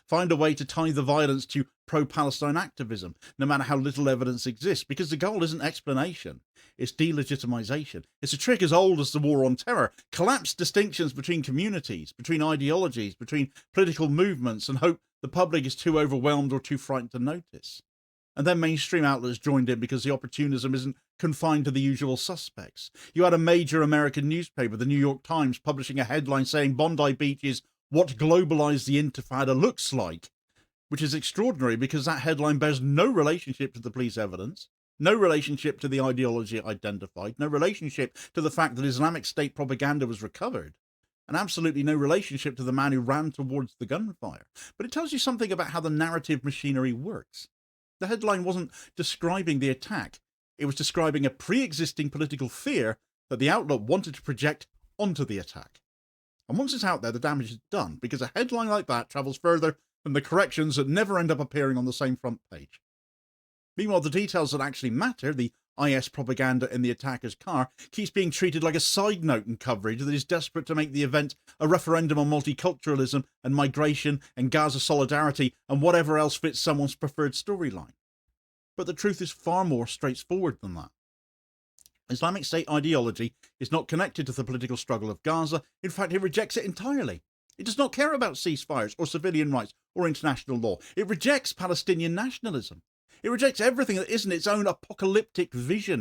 find a way to tie the violence to pro-Palestine activism, no matter how little evidence exists, because the goal isn't explanation, it's delegitimization. It's a trick as old as the war on terror. Collapse distinctions between communities, between ideologies, between political movements, and hope the public is too overwhelmed or too frightened to notice. And then mainstream outlets joined in because the opportunism isn't confined to the usual suspects. You had a major American newspaper, the New York Times, publishing a headline saying Bondi Beach is what globalized the Intifada looks like, which is extraordinary because that headline bears no relationship to the police evidence, no relationship to the ideology identified, no relationship to the fact that Islamic State propaganda was recovered, and absolutely no relationship to the man who ran towards the gunfire. But it tells you something about how the narrative machinery works. The headline wasn't describing the attack. It was describing a pre-existing political fear that the outlet wanted to project onto the attack. And once it's out there, the damage is done, because a headline like that travels further than the corrections that never end up appearing on the same front page. Meanwhile, the details that actually matter, the IS propaganda in the attacker's car, keeps being treated like a side note in coverage that is desperate to make the event a referendum on multiculturalism and migration and Gaza solidarity and whatever else fits someone's preferred storyline. But the truth is far more straightforward than that. Islamic State ideology is not connected to the political struggle of Gaza. In fact, it rejects it entirely. It does not care about ceasefires or civilian rights or international law. It rejects Palestinian nationalism. It rejects everything that isn't its own apocalyptic vision